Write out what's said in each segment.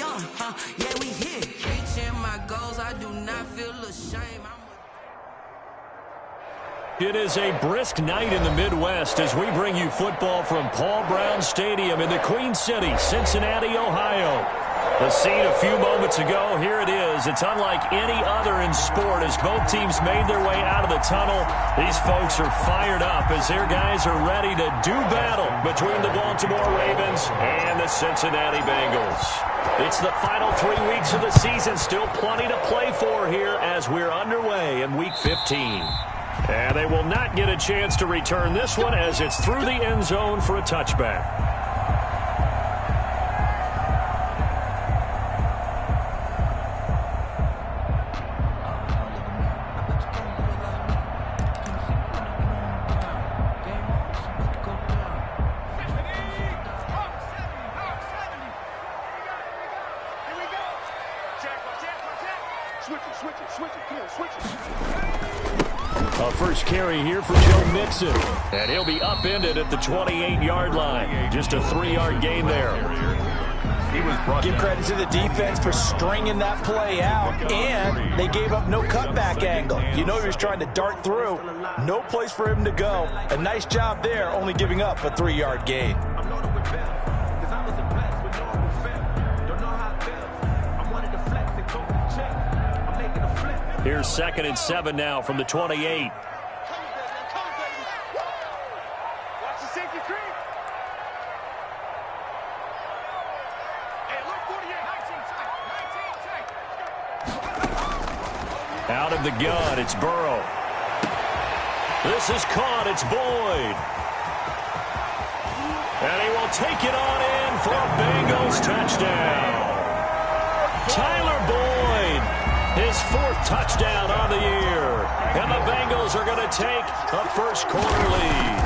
young, huh? Yeah, we here. Reaching my goals, I do not feel ashamed. It is a brisk night in the Midwest as we bring you football from Paul Brown Stadium in the Queen City, Cincinnati, Ohio. The scene a few moments ago, here it is. It's unlike any other in sport as both teams made their way out of the tunnel. These folks are fired up as their guys are ready to do battle between the Baltimore Ravens and the Cincinnati Bengals. It's the final 3 weeks of the season, still plenty to play for here as we're underway in Week 15. And they will not get a chance to return this one as it's through the end zone for a touchback. A first carry here for Joe Mixon. And he'll be upended at the 28-yard line. Just a 3-yard gain there. Give credit to the defense for stringing that play out, and they gave up no cutback angle. You know he was trying to dart through. No place for him to go. A nice job there, only giving up a 3-yard gain. Here's 2nd and 7 now from the 28. Out of the gun, it's Burrow. This is caught, it's Boyd. And he will take it on in for a Bengals touchdown. Tyler Boyd, his 4th touchdown on the year. And the Bengals are going to take a first-quarter lead.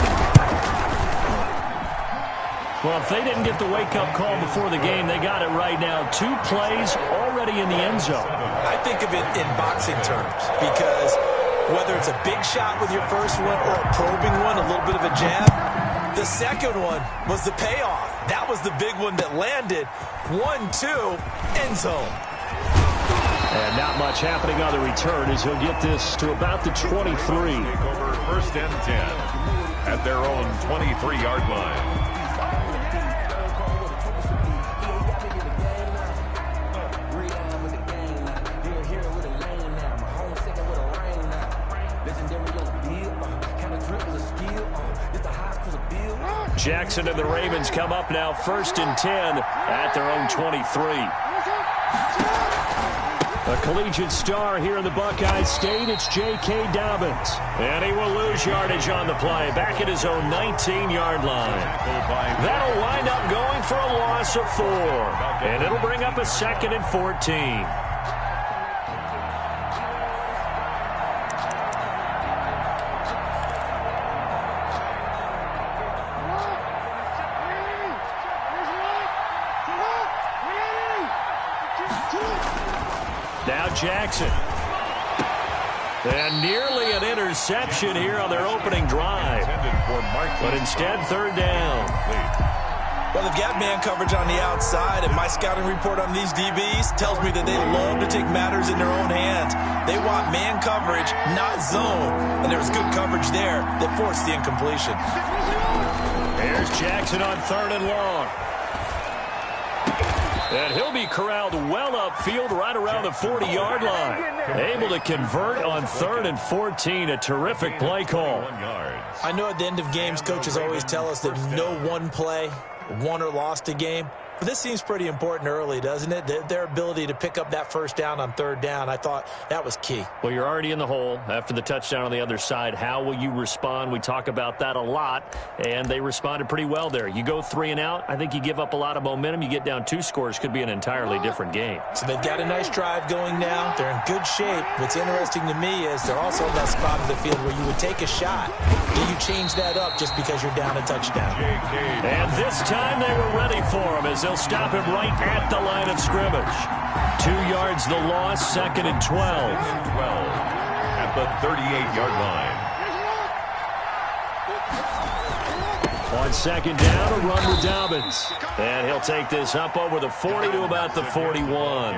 Well, if they didn't get the wake-up call before the game, they got it right now. 2 plays already in the end zone. I think of it in boxing terms because whether it's a big shot with your first one or a probing one, a little bit of a jab, the second one was the payoff. That was the big one that landed. 1-2, end zone. And not much happening on the return as he'll get this to about the 23. Take over 1st and 10 at their own 23-yard line. Jackson and the Ravens come up now 1st and 10 at their own 23. A collegiate star here in the Buckeye State, it's J.K. Dobbins. And he will lose yardage on the play, back at his own 19-yard line. That'll wind up going for a loss of 4. And it'll bring up a 2nd and 14. Now Jackson. And nearly an interception here on their opening drive. But instead, 3rd down. Well, they've got man coverage on the outside, and my scouting report on these DBs tells me that they love to take matters in their own hands. They want man coverage, not zone. And there was good coverage there that forced the incompletion. Here's Jackson on 3rd and long. And he'll be corralled well upfield right around the 40-yard line. Able to convert on 3rd and 14. A terrific play call. I know at the end of games, coaches always tell us that no one play won or lost a game. But this seems pretty important early, doesn't it? Their ability to pick up that 1st down on 3rd down, I thought that was key. Well, you're already in the hole after the touchdown on the other side. How will you respond? We talk about that a lot, and they responded pretty well there. You go 3 and out, I think you give up a lot of momentum. You get down 2 scores, could be an entirely different game. So they've got a nice drive going now. They're in good shape. What's interesting to me is they're also in that spot of the field where you would take a shot. Do you change that up just because you're down a touchdown? And this time they were ready for him as they'll stop him right at the line of scrimmage. 2 yards the loss, 2nd and 12. At the 38-yard line. On On second down, a run with Dobbins. And he'll take this up over the 40 to about the 41.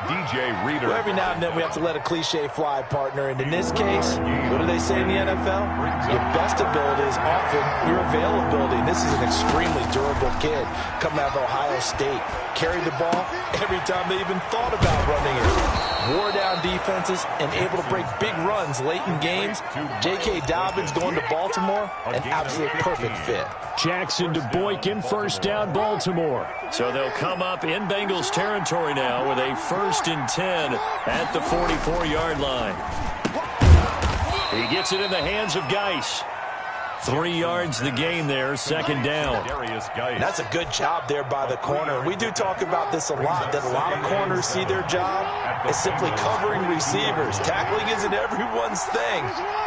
DJ Reader. Well, every now and then we have to let a cliche fly, partner. And in this case, what do they say in the NFL? Your best ability is often your availability. And this is an extremely durable kid coming out of Ohio State. Carried the ball every time they even thought about running it. Wore down defenses and able to break big runs late in games. J.K. Dobbins going to Baltimore, an absolute perfect fit. Jackson to Boykin, first down Baltimore. So they'll come up in Bengals territory now with a 1st and 10 at the 44-yard line. He gets it in the hands of Geis. 3 yards the game there, second down. That's a good job there by the corner. We do talk about this a lot, that a lot of corners see their job as simply covering receivers. Tackling isn't everyone's thing.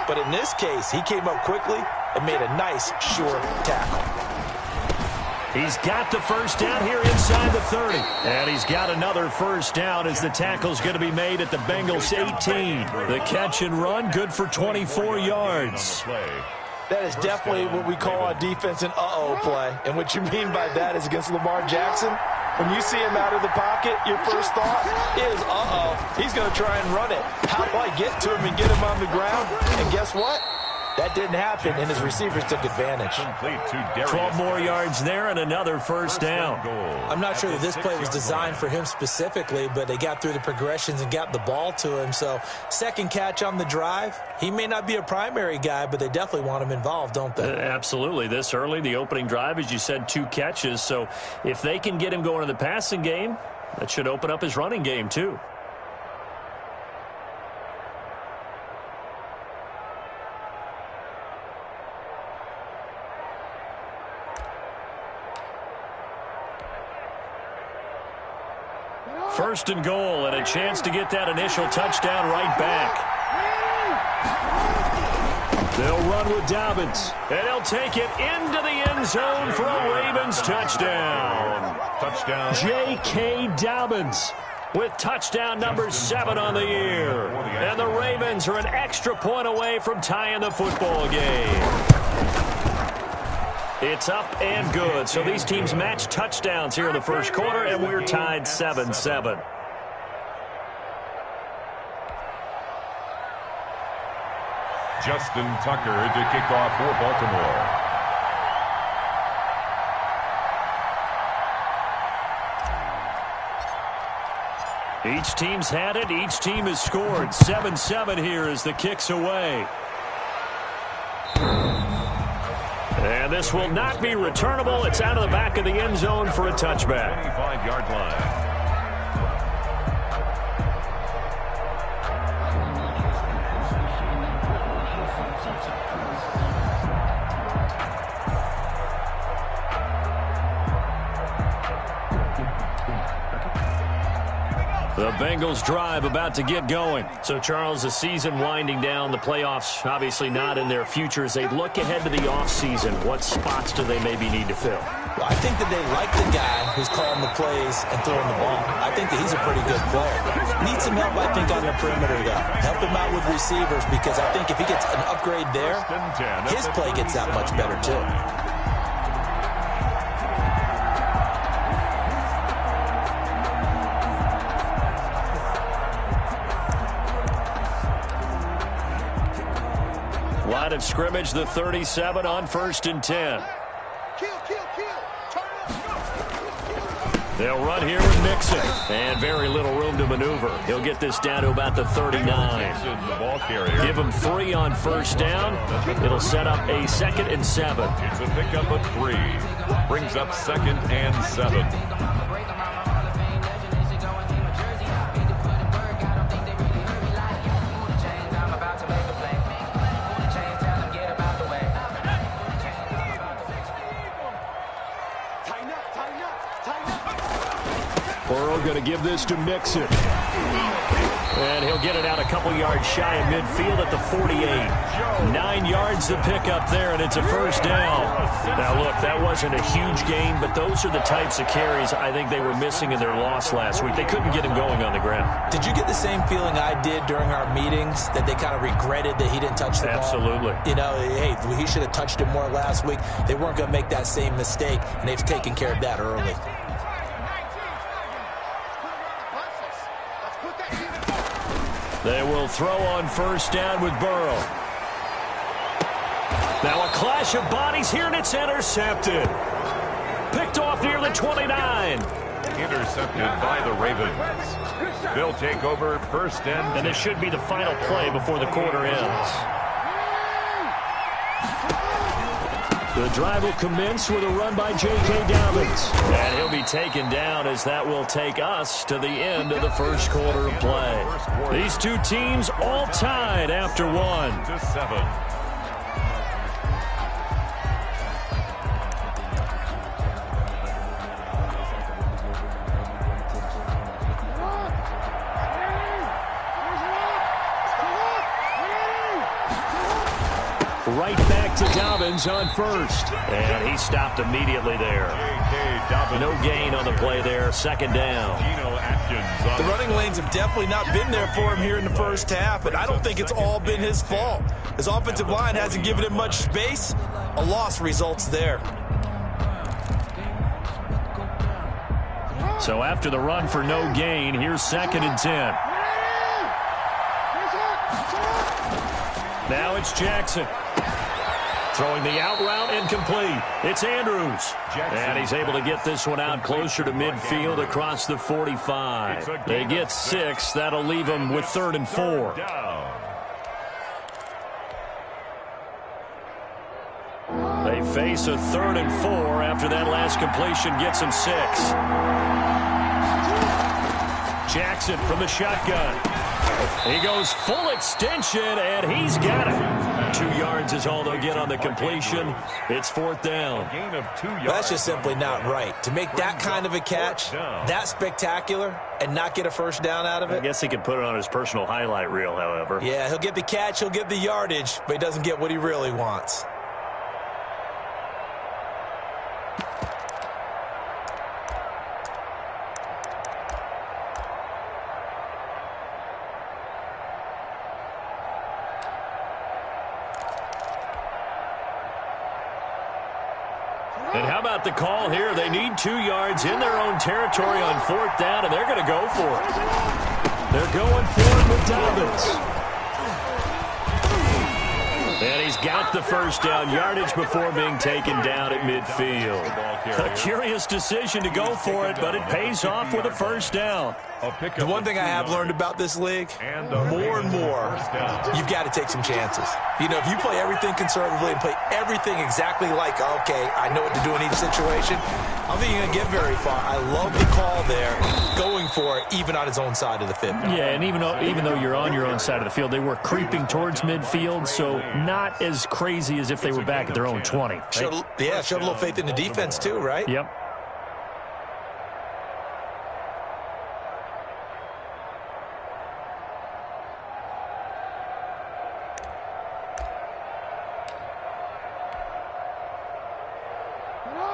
But in this case, he came up quickly and made a nice, sure tackle. He's got the first down here inside the 30. And he's got another first down as the tackle's going to be made at the Bengals 18. The catch and run, good for 24 yards. That is definitely what we call a defense an uh-oh play. And what you mean by that is against Lamar Jackson, when you see him out of the pocket, your first thought is, uh-oh, he's going to try and run it. How do I get to him and get him on the ground? And guess what? That didn't happen, and his receivers took advantage. 12 more yards there and another first down. I'm not sure that this play was designed for him specifically, but they got through the progressions and got the ball to him. So second catch on the drive. He may not be a primary guy, but they definitely want him involved, don't they? Absolutely. This early, the opening drive, as you said, 2 catches. So if they can get him going in the passing game, that should open up his running game too. First and goal, and a chance to get that initial touchdown right back. They'll run with Dobbins, and he'll take it into the end zone for a Ravens touchdown. J.K. Dobbins with touchdown number 7 on the year. And the Ravens are an extra point away from tying the football game. It's up and good. So these teams match touchdowns here in the first quarter, and we're tied 7-7. Justin Tucker to kick off for Baltimore. Each team's had it. Each team has scored. 7-7 here as the kick's away. And this will not be returnable. It's out of the back of the end zone for a touchback. 25-yard line. The Bengals drive about to get going. So, Charles, the season winding down, the playoffs obviously not in their future. As they look ahead to the offseason, what spots do they maybe need to fill? Well, I think that they like the guy who's calling the plays and throwing the ball. I think that he's a pretty good player. Needs some help, I think, on the perimeter, though. Help him out with receivers, because I think if he gets an upgrade there, his play gets that much better, too. Line of scrimmage, the 37 on 1st and 10. They'll run here with Mixon. And very little room to maneuver. He'll get this down to about the 39. Give him 3 on first down. It'll set up a 2nd and 7. It's a pickup of 3. Brings up 2nd and 7. Burrow going to give this to Mixon. And he'll get it out a couple yards shy of midfield at the 48. 9 yards to pick up there, and it's a first down. Now, look, that wasn't a huge gain, but those are the types of carries I think they were missing in their loss last week. They couldn't get him going on the ground. Did you get the same feeling I did during our meetings, that they kind of regretted that he didn't touch the ball? Absolutely. You know, hey, he should have touched it more last week. They weren't going to make that same mistake, and they've taken care of that early. They will throw on first down with Burrow. Now a clash of bodies here, and it's intercepted. Picked off near the 29. Intercepted by the Ravens. They'll take over first and this should be the final play before the quarter ends. The drive will commence with a run by J.K. Dobbins. And he'll be taken down as that will take us to the end of the first quarter of play. These two teams all tied after 1-7. Right back to Dobbins on first. And he stopped immediately there. No gain on the play there. Second down. The running lanes have definitely not been there for him here in the first half, and I don't think it's all been his fault. His offensive line hasn't given him much space. A loss results there. So after the run for no gain, here's 2nd and 10. Now it's Jackson. Throwing the out route incomplete. It's Andrews. And he's able to get this one out closer to midfield across the 45. They get 6. That'll leave them with 3rd and 4. They face a 3rd and 4 after that last completion gets them 6. Jackson from the shotgun. He goes full extension, and he's got it. 2 yards is all they'll get on the completion. It's 4th down. That's just simply not right. To make that kind of a catch, that spectacular, and not get a first down out of it. I guess he could put it on his personal highlight reel, however. Yeah, he'll get the catch, he'll get the yardage, but he doesn't get what he really wants. And how about the call here? They need 2 yards in their own territory on 4th down, and they're going to go for it. They're going for it with Dobbins. And he's got the first down yardage before being taken down at midfield. A curious decision to go for it, but it pays off with a first down. The one thing I have learned about this league, more and more, you've got to take some chances. You know, if you play everything conservatively and play everything exactly like, okay, I know what to do in each situation, I don't think you're going to get very far. I love the call there, going for it, even on his own side of the field. Yeah, and even though you're on your own side of the field, they were creeping towards midfield, so not as crazy as if they were back at their own 20. Right? Showed a little faith in the defense too, right? Yep.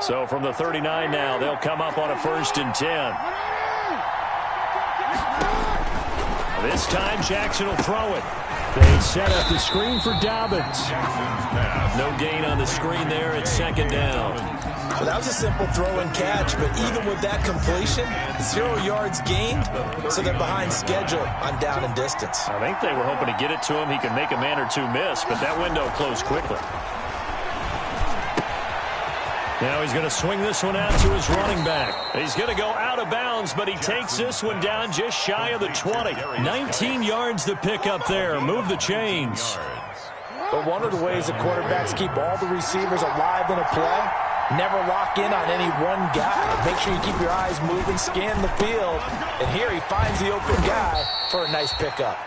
So from the 39 now, they'll come up on a 1st and 10. This time, Jackson will throw it. They set up the screen for Dobbins. No gain on the screen there. It's 2nd down. Well, that was a simple throw and catch, but even with that completion, 0 yards gained, so they're behind schedule on down and distance. I think they were hoping to get it to him. He could make a man or two miss, but that window closed quickly. Now he's going to swing this one out to his running back. He's going to go out of bounds, but he takes this one down just shy of the 20. 19 yards to pick up there. Move the chains. But one of the ways the quarterbacks keep all the receivers alive in a play, never lock in on any one guy. Make sure you keep your eyes moving, scan the field. And here he finds the open guy for a nice pickup.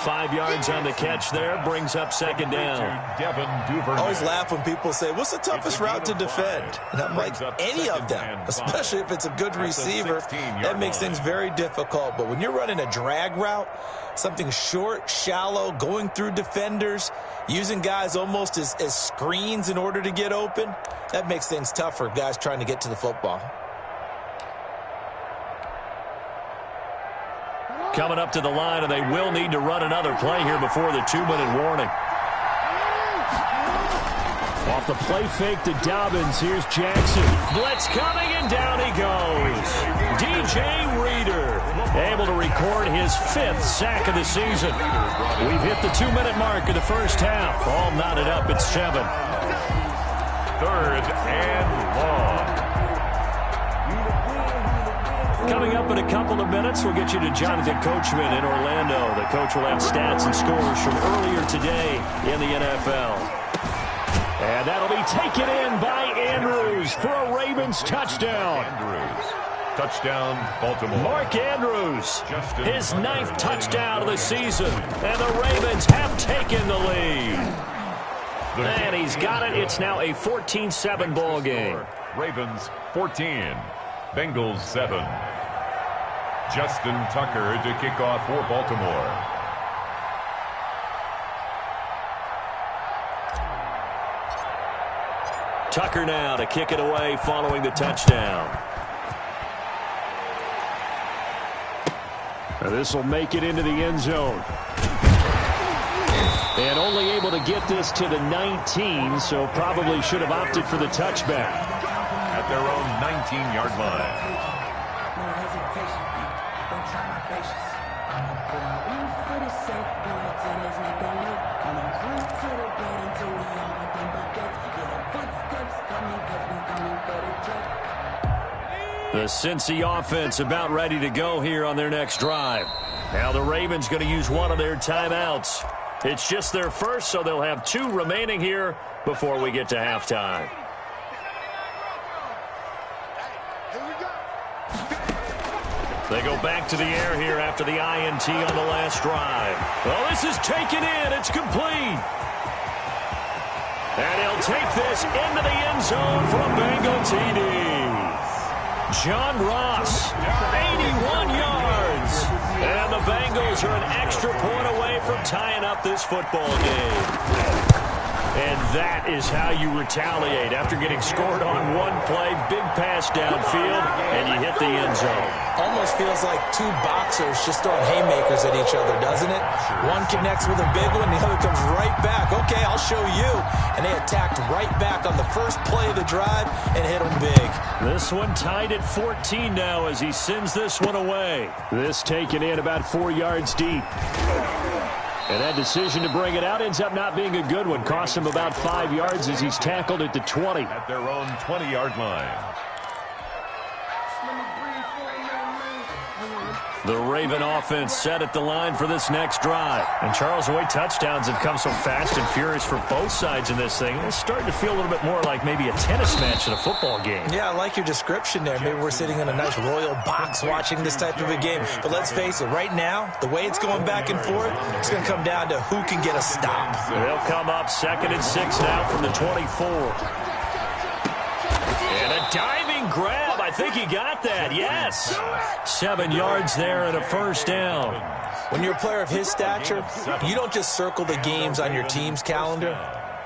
5 yards on the catch there. Brings up second down. I always laugh when people say, what's the toughest route to defend? And I'm like, any of them, especially if it's a good receiver. That makes things very difficult. But when you're running a drag route, something short, shallow, going through defenders, using guys almost as screens in order to get open, that makes things tough for guys trying to get to the football. Coming up to the line, and they will need to run another play here before the 2-minute warning. Off the play fake to Dobbins, here's Jackson. Blitz coming, and down he goes. DJ Reader able to record his 5th sack of the season. We've hit the 2-minute mark of the first half. All knotted up at 7. 3rd and long. Coming up in a couple of minutes, we'll get you to Jonathan Coachman in Orlando. The coach will have stats and scores from earlier today in the NFL. And that'll be taken in by Andrews for a Ravens touchdown. Andrews. Touchdown, Baltimore. Mark Andrews, his 9th touchdown of the season. And the Ravens have taken the lead. And he's got it. It's now a 14-7 ball game. Ravens 14, Bengals 7. Justin Tucker to kick off for Baltimore. Tucker now to kick it away following the touchdown. This will make it into the end zone. And only able to get this to the 19, so probably should have opted for the touchback. At their own 19-yard line. The Cincy offense about ready to go here on their next drive. Now the Ravens going to use one of their timeouts. It's just their first, so they'll have 2 remaining here before we get to halftime. They go back to the air here after the INT on the last drive. Well, this is taken in. It's complete. And he'll take this into the end zone for a Bengal TD. John Ross, 81 yards. And the Bengals are an extra point away from tying up this football game. And that is how you retaliate after getting scored on one play, big pass downfield, and you hit the end zone. Almost feels like 2 boxers just throwing haymakers at each other, doesn't it? One connects with a big one, the other comes right back. Okay, I'll show you. And they attacked right back on the first play of the drive and hit them big. This one tied at 14 now as he sends this one away. This taken in about 4 yards deep. And that decision to bring it out ends up not being a good one. Cost him about 5 yards as he's tackled at the 20. At their own 20-yard line. The Raven offense set at the line for this next drive. And Charles, the way touchdowns have come so fast and furious for both sides in this thing, it's starting to feel a little bit more like maybe a tennis match in a football game. Yeah, I like your description there. Maybe we're sitting in a nice royal box watching this type of a game. But let's face it, right now, the way it's going back and forth, it's going to come down to who can get a stop. They'll come up 2nd and 6 now from the 24. And a diving grab. I think he got that, yes. 7 yards there and a first down. When you're a player of his stature, you don't just circle the games on your team's calendar.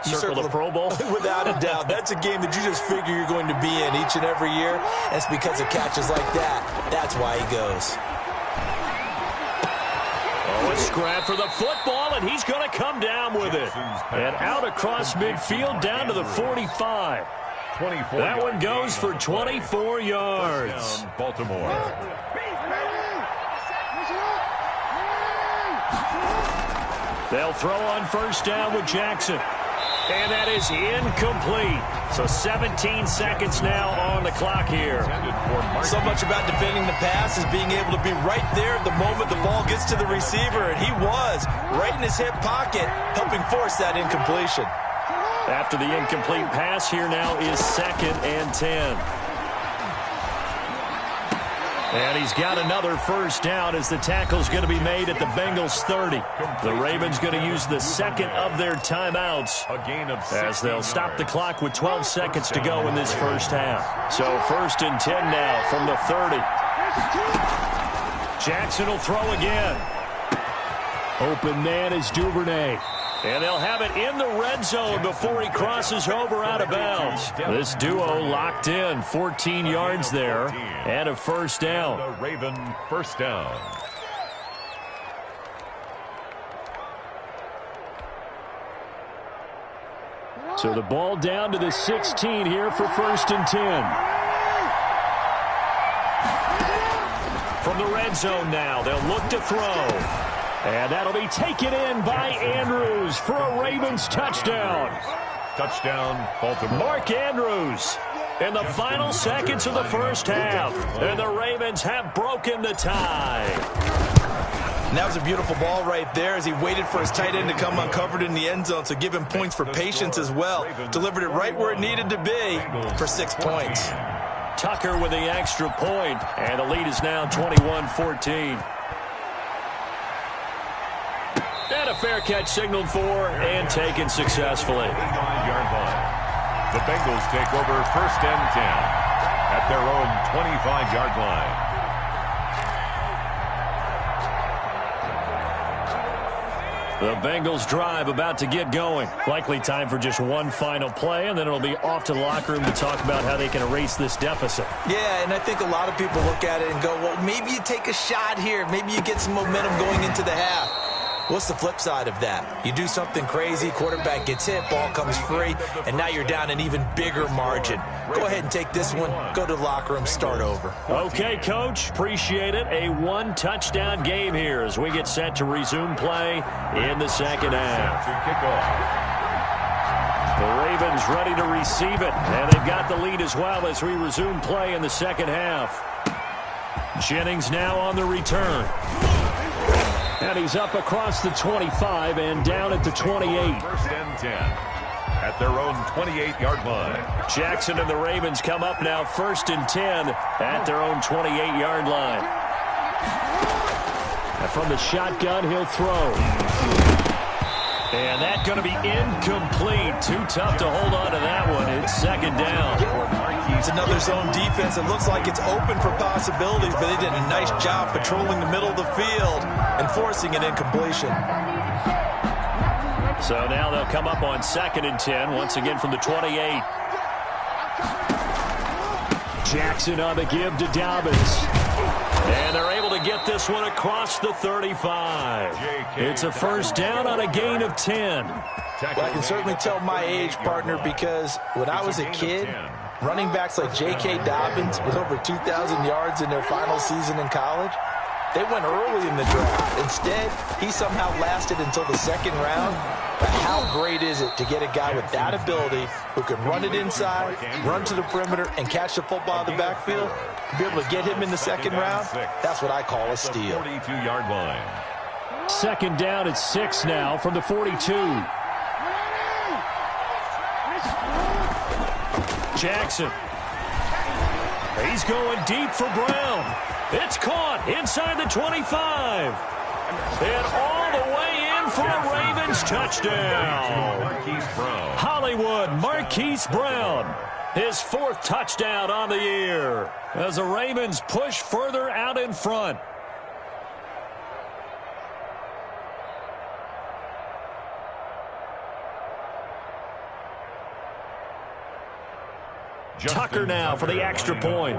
You circle the Pro Bowl? Without a doubt. That's a game that you just figure you're going to be in each and every year. And it's because of catches like that. That's why he goes. Oh, a scrap for the football, and he's going to come down with it. And out across midfield down to the 45. That one goes for 24 yards. Baltimore. They'll throw on first down with Jackson. And that is incomplete. So 17 seconds now on the clock here. So much about defending the pass is being able to be right there the moment the ball gets to the receiver. And he was right in his hip pocket, helping force that incompletion. After the incomplete pass, here now is 2nd and 10. And he's got another first down as the tackle's going to be made at the Bengals 30. The Ravens going to use the second of their timeouts as they'll stop the clock with 12 seconds to go in this first half. So 1st and 10 now from the 30. Jackson will throw again. Open man is Duvernay. And they'll have it in the red zone before he crosses over out of bounds. This duo locked in, 14 yards there, and a first down. The Raven first down. So the ball down to the 16 here for 1st and 10. From the red zone now, they'll look to throw. And that'll be taken in by Andrews for a Ravens touchdown. Touchdown, Baltimore. Mark Andrews in the final seconds of the first half. And the Ravens have broken the tie. And that was a beautiful ball right there as he waited for his tight end to come uncovered in the end zone. So give him points for patience as well. Delivered it right where it needed to be for 6 points. Tucker with the extra point. And the lead is now 21-14. And a fair catch signaled for and taken successfully. The Bengals take over 1st and 10 at their own 25-yard line. The Bengals drive about to get going. Likely time for just one final play, and then it'll be off to the locker room to talk about how they can erase this deficit. Yeah, and I think a lot of people look at it and go, well, maybe you take a shot here. Maybe you get some momentum going into the half. What's the flip side of that? You do something crazy, quarterback gets hit, ball comes free, and now you're down an even bigger margin. Go ahead and take this one, go to the locker room, start over. Okay, Coach, appreciate it. A one-touchdown game here as we get set to resume play in the second half. The Ravens ready to receive it, and they've got the lead as well as we resume play in the second half. Jennings now on the return. And he's up across the 25 and down at the 28. 1st and 10 at their own 28-yard line. Jackson and the Ravens come up now 1st and 10 at their own 28-yard line. And from the shotgun, he'll throw. And that's going to be incomplete. Too tough to hold on to that one. It's 2nd down. It's another zone defense. It looks like it's open for possibilities, but they did a nice job patrolling the middle of the field and forcing an incompletion. So now they'll come up on 2nd and 10, once again from the 28. Jackson on the give to Dobbins. And they're able to get this one across the 35. It's a first down on a gain of 10. Well, I can certainly tell my age, partner, because when I was a kid, running backs like J.K. Dobbins with over 2,000 yards in their final season in college, they went early in the draft. Instead, he somehow lasted until the 2nd round. But how great is it to get a guy with that ability who can run it inside, run to the perimeter, and catch the football in the backfield? To be able to get him in the 2nd round, that's what I call a steal. 42-yard line. 2nd down at 6 now from the 42. Jackson. He's going deep for Brown. It's caught inside the 25. And all the way in for a Ravens touchdown. Hollywood Marquise Brown. His 4th touchdown on the year as the Ravens push further out in front. Tucker now for the extra point.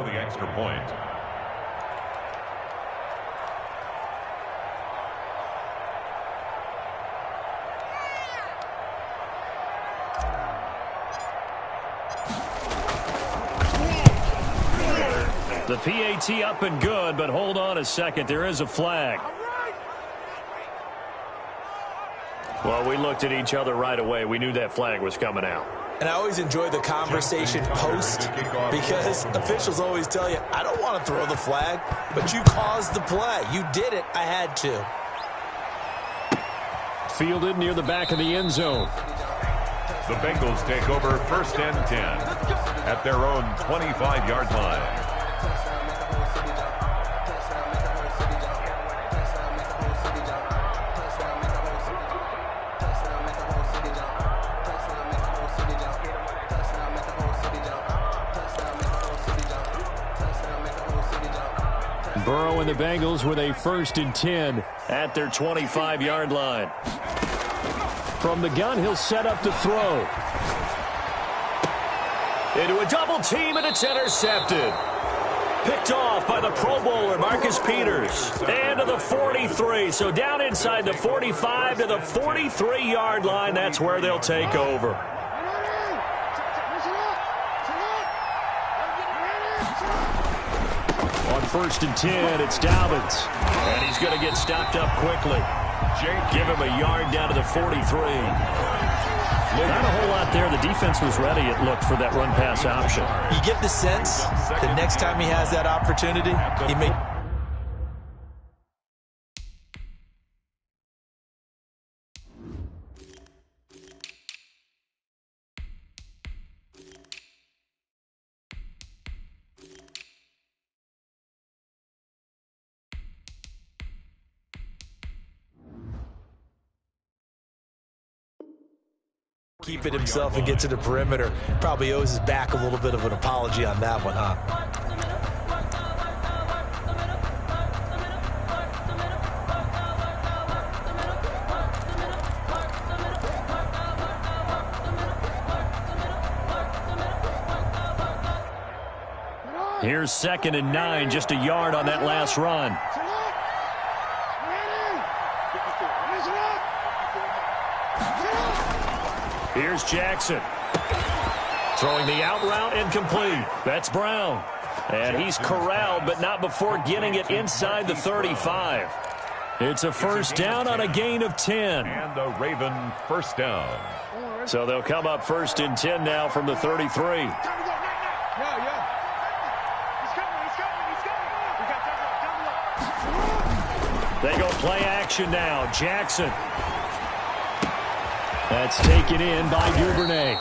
The PAT up and good, but hold on a second. There is a flag. Well, we looked at each other right away. We knew that flag was coming out. And I always enjoy the conversation post because officials always tell you, I don't want to throw the flag, but you caused the play. You did it. I had to. Fielded near the back of the end zone. The Bengals take over 1st and 10 at their own 25-yard line. Burrow and the Bengals with a 1st and 10 at their 25-yard line. From the gun, he'll set up to throw. Into a double team, and it's intercepted. Picked off by the Pro Bowler, Marcus Peters. And to the 43. So down inside the 45 to the 43-yard line. That's where they'll take over. On 1st and 10, it's Dobbins. And he's going to get stopped up quickly. Give him a yard down to the 43. Not a whole lot there. The defense was ready, it looked, for that run-pass option. You get the sense that next time he has that opportunity, he may... keep it himself and get to the perimeter. Probably owes his back a little bit of an apology on that one, huh? Here's 2nd and 9, just a yard on that last run. Here's Jackson. Throwing the out route incomplete. That's Brown. And he's corralled, but not before getting it inside the 35. It's a 1st down on a gain of 10. And the Raven 1st down. So they'll come up 1st and 10 now from the 33. They go play action now. Jackson. That's taken in by Duvernay.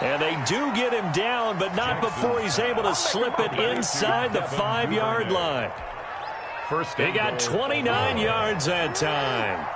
And they do get him down, but not before he's able to slip it inside the 5-yard line. He got 29 yards that time.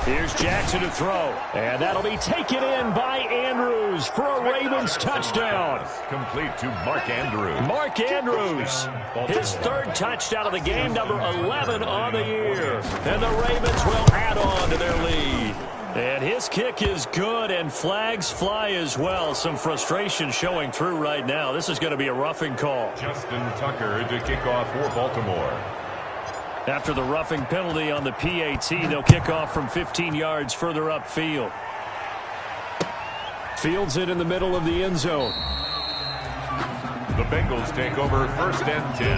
Here's Jackson to throw. And that'll be taken in by Andrews for a Ravens touchdown. Complete to Mark Andrews. Mark Andrews, his 3rd touchdown of the game, number 11 on the year. And the Ravens will add on to their lead. And his kick is good, and flags fly as well. Some frustration showing through right now. This is going to be a roughing call. Justin Tucker to kick off for Baltimore. After the roughing penalty on the PAT, they'll kick off from 15 yards further upfield. Fields it in the middle of the end zone. The Bengals take over 1st and 10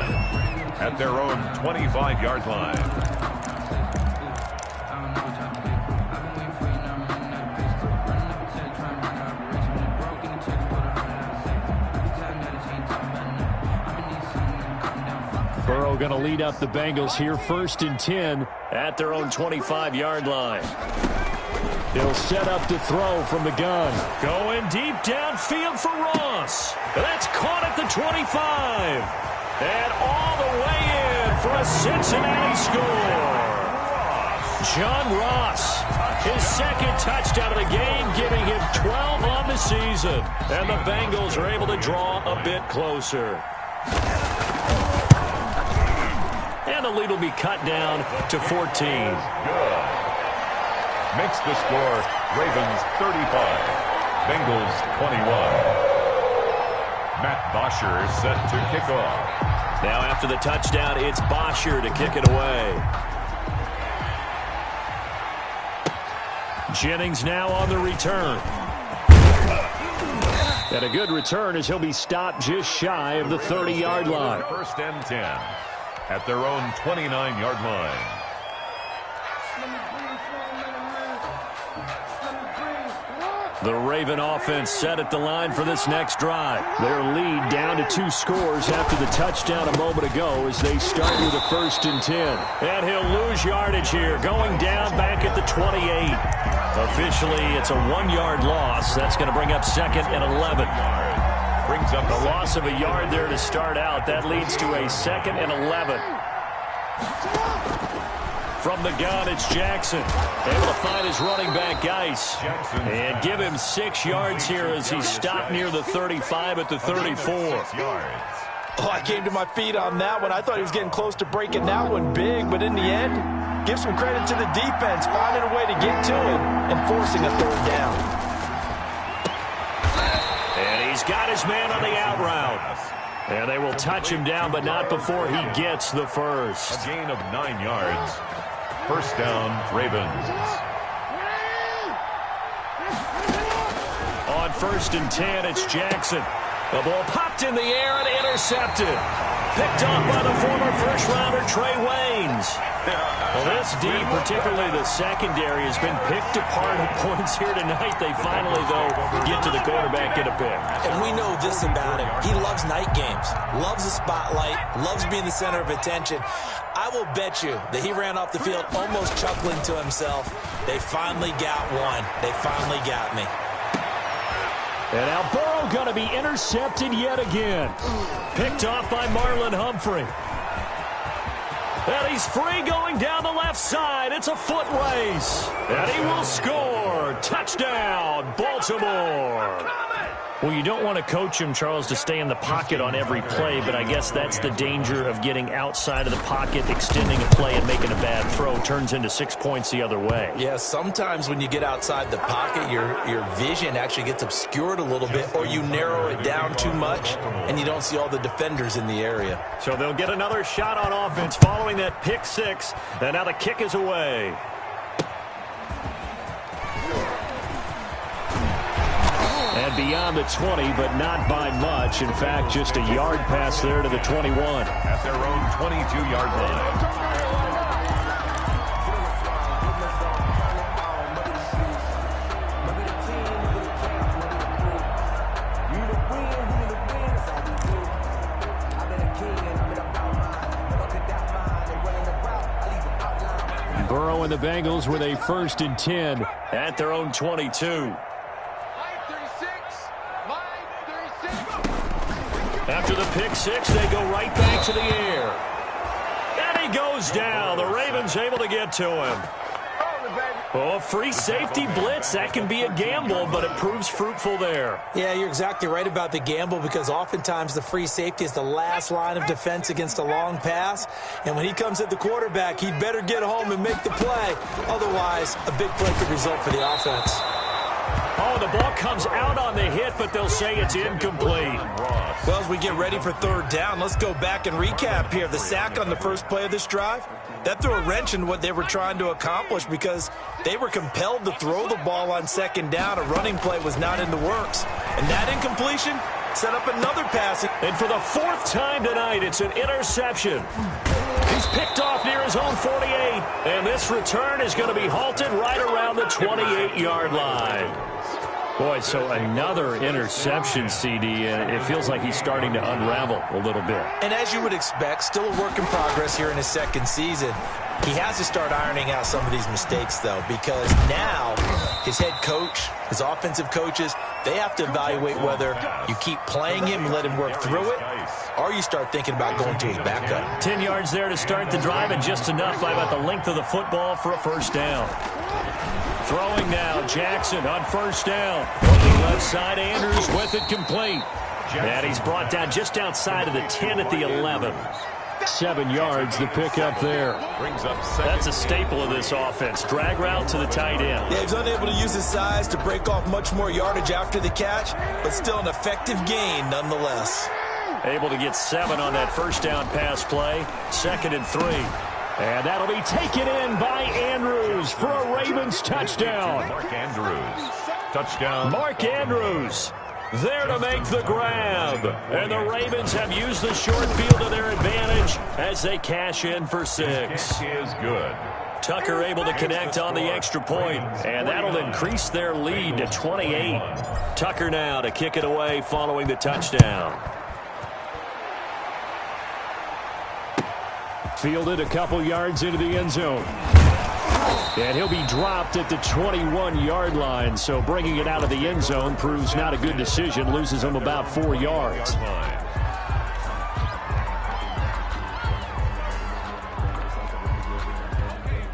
at their own 25-yard line. Burrow going to lead up the Bengals here, 1st and 10 at their own 25-yard line. He'll set up to throw from the gun. Going deep downfield for Ross. That's caught at the 25. And all the way in for a Cincinnati score. John Ross, his 2nd touchdown of the game, giving him 12 on the season. And the Bengals are able to draw a bit closer. And the lead will be cut down to 14. Good. Makes the score Ravens 35, Bengals 21. Matt Bosher set to kick off. Now after the touchdown, it's Bosher to kick it away. Jennings now on the return. And a good return as he'll be stopped just shy of the 30-yard line. 1st and 10 at their own 29-yard line. The Raven offense set at the line for this next drive. Their lead down to 2 scores after the touchdown a moment ago as they start with a 1st and 10. And he'll lose yardage here, going down back at the 28. Officially, it's a 1-yard loss. That's going to bring up 2nd and 11. Brings up the loss of a yard there to start out. That leads to a 2nd and 11. From the gun, it's Jackson. Able to find his running back, Geis. And give him 6 yards here as he stopped near the 35 at the 34. Oh, I came to my feet on that one. I thought he was getting close to breaking that one big, but in the end, give some credit to the defense, finding a way to get to him and forcing a third down. And he's got his man on the out route. And they will touch him down, but not before he gets the first. A gain of 9 yards. First down, Ravens. On 1st and 10, it's Jackson. The ball popped in the air and intercepted. Picked off by the former first-rounder Trey Waynes. Well, this D, particularly the secondary, has been picked apart at points here tonight. They finally, though, get to the quarterback in a pick. And we know this about him. He loves night games, loves the spotlight, loves being the center of attention. I will bet you that he ran off the field almost chuckling to himself. They finally got one. They finally got me. And now Burrow going to be intercepted yet again. Picked off by Marlon Humphrey. And he's free going down the left side. It's a foot race. And he will score. Touchdown, Baltimore. Well, you don't want to coach him, Charles, to stay in the pocket on every play, but I guess that's the danger of getting outside of the pocket, extending a play, and making a bad throw. Turns into 6 points the other way. Yeah, sometimes when you get outside the pocket, your vision actually gets obscured a little bit, or you narrow it down too much, and you don't see all the defenders in the area. So they'll get another shot on offense following that pick 6, and now the kick is away. And beyond the 20, but not by much. In fact, just a yard pass there to the 21. At their own 22-yard line. Burrow and the Bengals with a 1st and 10 at their own 22. After the pick 6, they go right back to the air. And he goes down. The Ravens able to get to him. Oh, free safety blitz. That can be a gamble, but it proves fruitful there. Yeah, you're exactly right about the gamble because oftentimes the free safety is the last line of defense against a long pass. And when he comes at the quarterback, he'd better get home and make the play. Otherwise, a big play could result for the offense. Oh, the ball comes out on the hit, but they'll say it's incomplete. Well, as we get ready for 3rd down, let's go back and recap here. The sack on the first play of this drive, that threw a wrench in what they were trying to accomplish because they were compelled to throw the ball on 2nd down. A running play was not in the works. And that incompletion set up another passing. And for the 4th time tonight, it's an interception. He's picked off near his own 48. And this return is going to be halted right around the 28-yard line. Boy, so another interception, CD, and it feels like he's starting to unravel a little bit. And as you would expect, still a work in progress here in his 2nd season. He has to start ironing out some of these mistakes, though, because now his head coach, his offensive coaches, they have to evaluate whether you keep playing him and let him work through it, or you start thinking about going to his backup. 10 yards there to start the drive, and just enough by about the length of the football for a 1st down. Throwing now, Jackson on 1st down. Looking left side, Andrews with it complete. And he's brought down just outside of the 10 at the 11. 7 yards, the pickup there. That's a staple of this offense. Drag route to the tight end. Yeah, he's unable to use his size to break off much more yardage after the catch, but still an effective gain nonetheless. Able to get 7 on that 1st down pass play. 2nd and 3. And that'll be taken in by Andrews for a Ravens touchdown. Mark Andrews. Touchdown. Mark Andrews there to make the grab. And the Ravens have used the short field to their advantage as they cash in for 6. Is good. Tucker able to connect on the extra point, and that'll increase their lead to 28. Tucker now to kick it away following the touchdown. Fielded a couple yards into the end zone. And he'll be dropped at the 21-yard line, so bringing it out of the end zone proves not a good decision, loses him about 4 yards.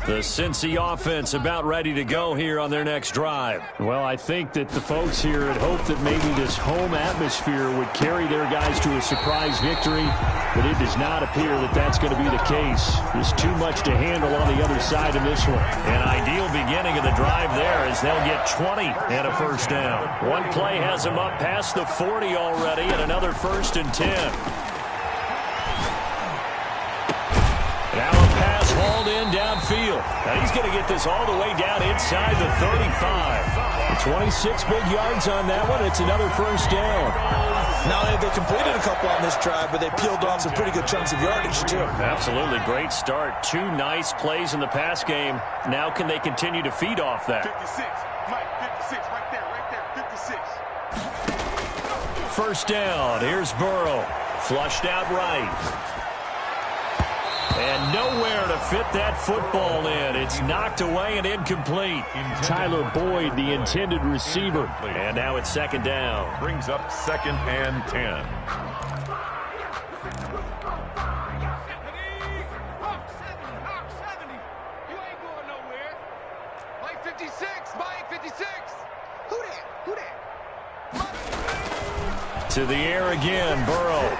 The Cincy offense about ready to go here on their next drive. Well, I think that the folks here had hoped that maybe this home atmosphere would carry their guys to a surprise victory, but it does not appear that that's going to be the case. There's too much to handle on the other side of this one. An ideal beginning of the drive there as they'll get 20 and a first down. One play has them up past the 40 already and another 1st and 10. Now a pass hauled in downfield. Now he's going to get this all the way down inside the 35. 26 big yards on that one. It's another first down. Not only have they completed a couple on this drive, but they peeled off some pretty good chunks of yardage, too. Absolutely. Great start. 2 nice plays in the pass game. Now can they continue to feed off that? 56. Mike, 56. Right there. 56. First down. Here's Burrow. Flushed out right. And nowhere to fit that football in. It's knocked away and incomplete. Tyler Boyd, the intended receiver. And now it's 2nd down. Brings up 2nd and 10. Hawk 70. You ain't going nowhere. Mike 56. Mike 56. Who that? To the air again, Burrow.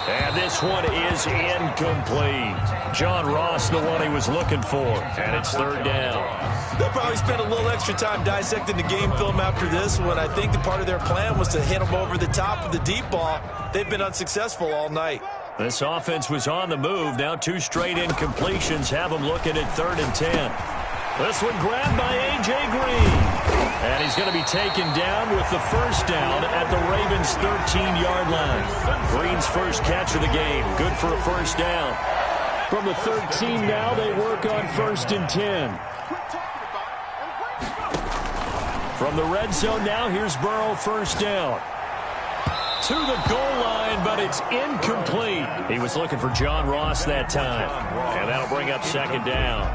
And this one is incomplete. John Ross, the one he was looking for. And it's 3rd down. They'll probably spend a little extra time dissecting the game film after this one. I think the part of their plan was to hit them over the top of the deep ball. They've been unsuccessful all night. This offense was on the move. Now 2 straight incompletions have them looking at 3rd and 10. This one grabbed by A.J. Green. And he's going to be taken down with the first down at the Ravens' 13-yard line. Green's first catch of the game. Good for a first down. From the 13 now, they work on 1st and 10. From the red zone now, here's Burrow, first down. To the goal line, but it's incomplete. He was looking for John Ross that time. And that'll bring up 2nd down.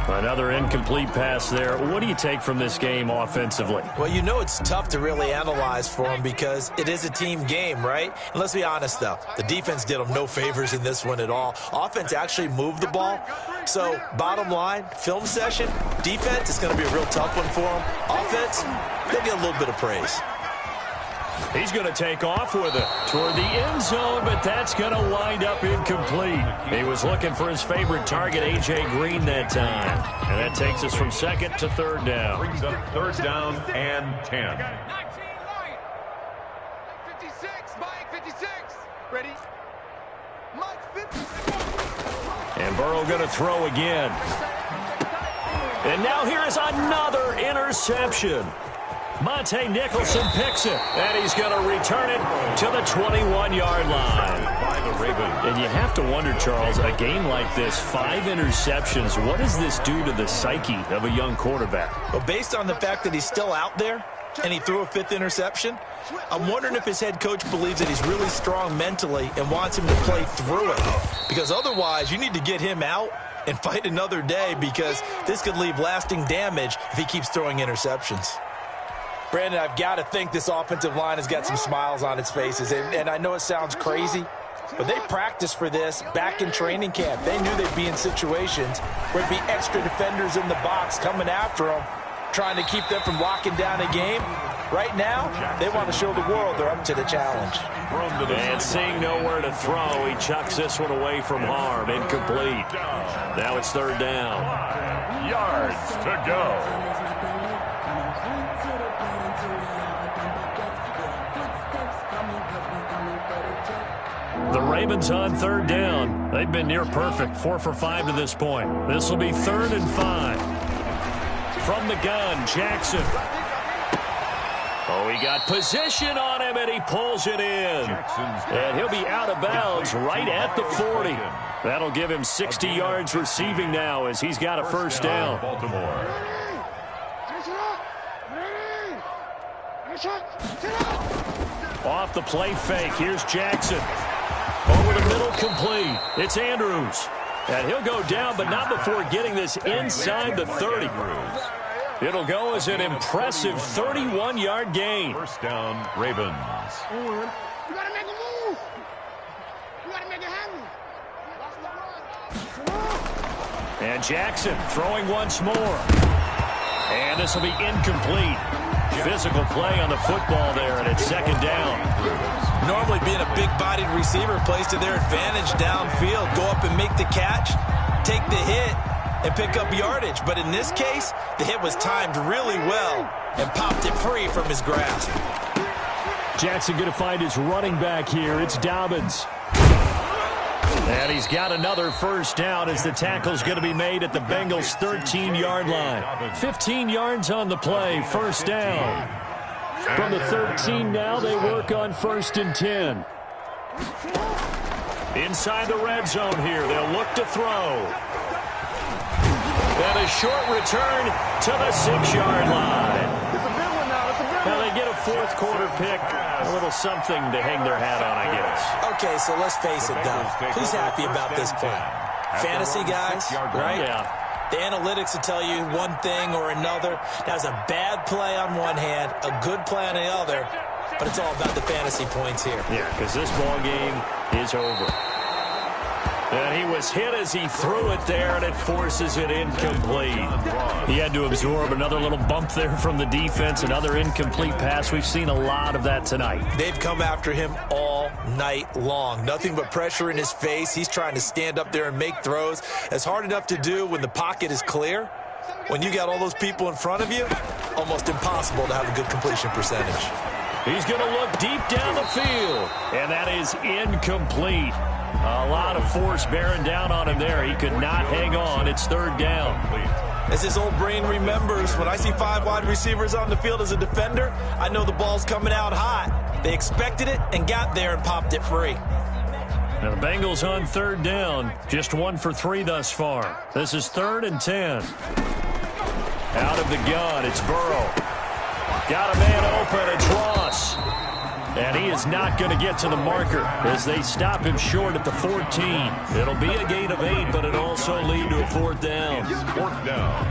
Another incomplete pass there. What do you take from this game offensively? Well, you know it's tough to really analyze for them because it is a team game, right? And let's be honest, though. The defense did them no favors in this one at all. Offense actually moved the ball. So, bottom line, film session, defense is going to be a real tough one for them. Offense, they'll get a little bit of praise. He's going to take off with it toward the end zone, but that's going to wind up incomplete. He was looking for his favorite target, A.J. Green, that time. And that takes us from 2nd to 3rd down. Brings up 3rd down and 10. 19 right. 56. Mike 56. Ready? Mike 56. And Burrow going to throw again. And now here is another interception. Monte Nicholson picks it, and he's going to return it to the 21-yard line. By the Ravens. And you have to wonder, Charles, a game like this, 5 interceptions, what does this do to the psyche of a young quarterback? Well, based on the fact that he's still out there and he threw a 5th interception, I'm wondering if his head coach believes that he's really strong mentally and wants him to play through it. Because otherwise, you need to get him out and fight another day because this could leave lasting damage if he keeps throwing interceptions. Brandon, I've got to think this offensive line has got some smiles on its faces. And I know it sounds crazy, but they practiced for this back in training camp. They knew they'd be in situations where there'd be extra defenders in the box coming after them, trying to keep them from locking down a game. Right now, they want to show the world they're up to the challenge. And seeing nowhere to throw, he chucks this one away from harm. Incomplete. Now it's 3rd down. Yards to go. The Ravens on 3rd down. They've been near perfect, 4 for 5 to this point. This will be 3rd and 5. From the gun, Jackson. Oh, he got position on him, and he pulls it in. And he'll be out of bounds right at the 40. That'll give him 60 yards receiving now as he's got a first down. Baltimore. Off the play fake, here's Jackson. Over the middle, complete. It's Andrews. And he'll go down, but not before getting this inside the 30. It'll go as an impressive 31-yard gain. First down, Ravens. You gotta make a move. You gotta make it happen. And Jackson throwing once more. And this will be incomplete. Physical play on the football there, and it's second down. Normally being a big-bodied receiver plays to their advantage downfield. Go up and make the catch, take the hit, and pick up yardage. But in this case, the hit was timed really well and popped it free from his grasp. Jackson going to find his running back here. It's Dobbins. And he's got another first down as the tackle's going to be made at the Bengals' 13-yard line. 15 yards on the play, first down. From the 13 now, they work on 1st and 10. Inside the red zone here, they'll look to throw. And a short return to the 6-yard line. Now they get a fourth quarter pick. A little something to hang their hat on, I guess. Okay, so let's face it, though. Who's happy about this play? Fantasy guys, right? Yeah. The analytics will tell you one thing or another. That was a bad play on one hand, a good play on the other, but it's all about the fantasy points here. Yeah, because this ball game is over. And he was hit as he threw it there, and it forces it incomplete. He had to absorb another little bump there from the defense, another incomplete pass. We've seen a lot of that tonight. They've come after him all night long. Nothing but pressure in his face. He's trying to stand up there and make throws. It's hard enough to do when the pocket is clear. When you got all those people in front of you, almost impossible to have a good completion percentage. He's going to look deep down the field, and that is incomplete. A lot of force bearing down on him there. He could not hang on. It's third down. As his old brain remembers, when I see 5 wide receivers on the field as a defender, I know the ball's coming out hot. They expected it and got there and popped it free. Now the Bengals on third down. Just 1 for 3 thus far. This is 3rd and 10. Out of the gun, it's Burrow. Got a man open. It's Ross. And he is not going to get to the marker as they stop him short at the 14. It'll be a gain of 8, but it'll also lead to a 4th down. 4th down.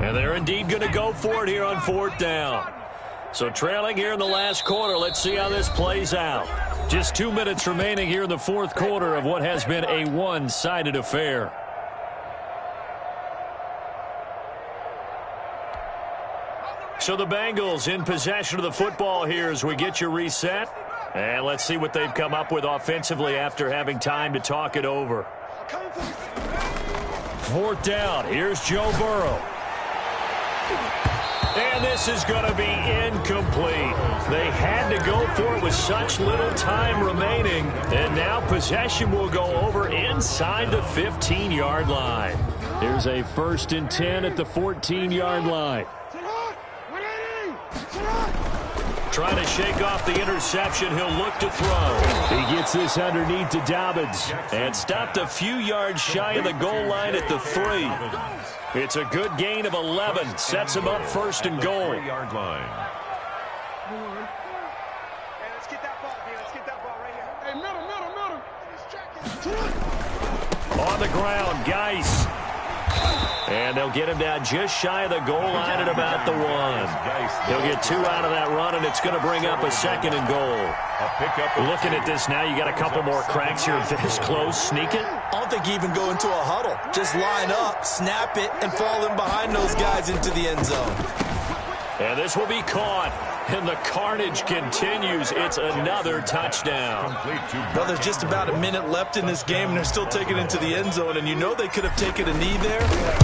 And they're indeed going to go for it here on 4th down. So trailing here in the last quarter. Let's see how this plays out. Just 2 minutes remaining here in the 4th quarter of what has been a one-sided affair. So the Bengals in possession of the football here as we get you reset. And let's see what they've come up with offensively after having time to talk it over. 4th down. Here's Joe Burrow. And this is going to be incomplete. They had to go for it with such little time remaining. And now possession will go over inside the 15-yard line. Here's a 1st and 10 at the 14-yard line. Trying to shake off the interception. He'll look to throw. He gets this underneath to Dobbins. And stopped a few yards shy of the goal line at the 3. It's a good gain of 11. Sets him up 1st and goal. 3-yard line. Hey, let's get that ball, B. Let's get that ball right here. Hey, middle. On the ground, Geis. And they'll get him down just shy of the goal line at about the 1. He'll get 2 out of that run, and it's going to bring up a 2nd and goal. Looking at this now, you got a couple more cracks here. This close, sneak it. I don't think you even go into a huddle. Just line up, snap it, and fall in behind those guys into the end zone. And this will be caught. And the carnage continues. It's another touchdown. Well, there's just about a minute left in this game, and they're still taking it into the end zone. And you know they could have taken a knee there,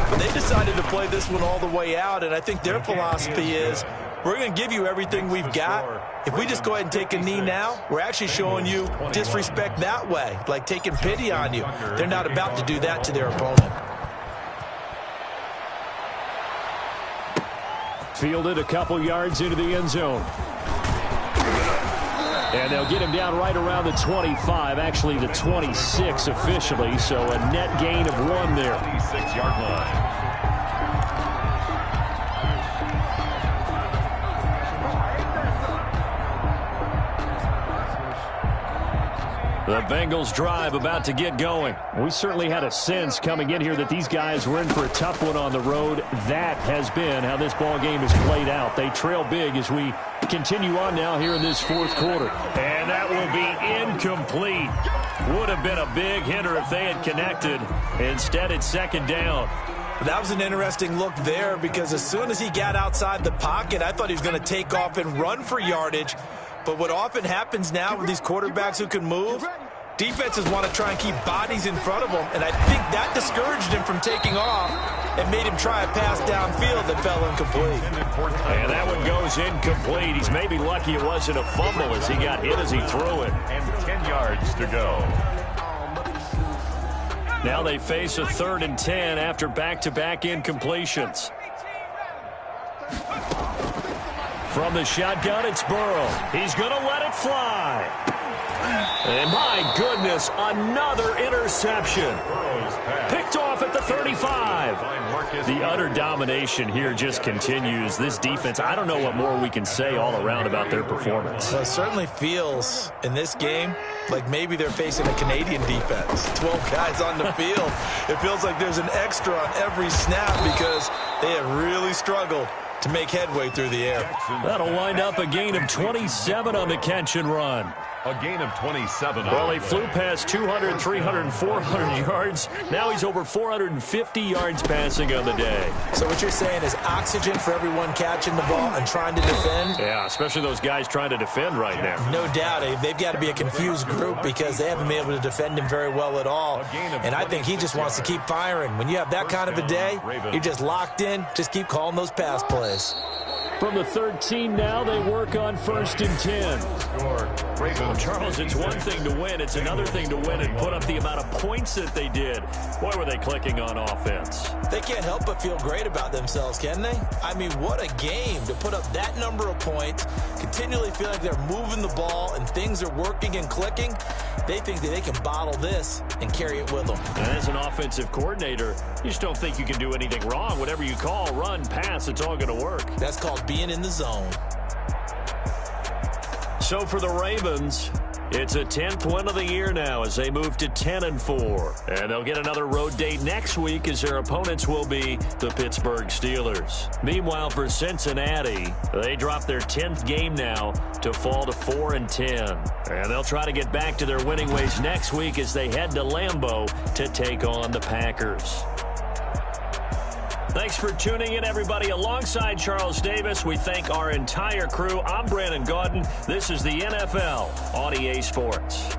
but they decided to play this one all the way out. And I think their philosophy is, we're going to give you everything we've got. If we just go ahead and take a knee now, we're actually showing you disrespect that way, like taking pity on you. They're not about to do that to their opponent. Fielded a couple yards into the end zone. And they'll get him down right around the 25, actually the 26 officially, so a net gain of 1 there. 26-yard line. The Bengals drive about to get going. We certainly had a sense coming in here that these guys were in for a tough one on the road. That has been how this ball game has played out. They trail big as we continue on now here in this fourth quarter. And that will be incomplete. Would have been a big hitter if they had connected. Instead, it's second down. That was an interesting look there because as soon as he got outside the pocket, I thought he was going to take off and run for yardage. But what often happens now with these quarterbacks who can move, defenses want to try and keep bodies in front of them, and I think that discouraged him from taking off and made him try a pass downfield that fell incomplete. And that one goes incomplete. He's maybe lucky it wasn't a fumble as he got hit as he threw it. And 10 yards to go. Now they face a 3rd and 10 after back-to-back incompletions. From the shotgun, it's Burrow. He's going to let it fly. And my goodness, another interception. Picked off at the 35. The utter domination here just continues. This defense, I don't know what more we can say all around about their performance. Well, it certainly feels in this game like maybe they're facing a Canadian defense. 12 guys on the field. It feels like there's an extra on every snap because they have really struggled to make headway through the air. That'll wind up a gain of 27 on the catch and run. A gain of 27. Well, he flew past 200, 300, 400 yards. Now he's over 450 yards passing on the day. So what you're saying is oxygen for everyone catching the ball and trying to defend? Yeah, especially those guys trying to defend right now. No doubt. They've got to be a confused group because they haven't been able to defend him very well at all. And I think he just wants to keep firing. When you have that kind of a day, you're just locked in. Just keep calling those pass plays. From the 13 now, they work on 1st and 10. Well, Charles, it's one thing to win. It's another thing to win and put up the amount of points that they did. Boy, were they clicking on offense. They can't help but feel great about themselves, can they? I mean, what a game to put up that number of points, continually feel like they're moving the ball and things are working and clicking. They think that they can bottle this and carry it with them. And as an offensive coordinator, you just don't think you can do anything wrong. Whatever you call, run, pass, it's all going to work. That's called being in the zone. So for the Ravens, it's a 10th win of the year now as they move to 10-4. And they'll get another road date next week as their opponents will be the Pittsburgh Steelers. Meanwhile, for Cincinnati, they drop their 10th game now to fall to 4-10. And they'll try to get back to their winning ways next week as they head to Lambeau to take on the Packers. Thanks for tuning in, everybody. Alongside Charles Davis, we thank our entire crew. I'm Brandon Gaudin. This is the NFL on EA Sports.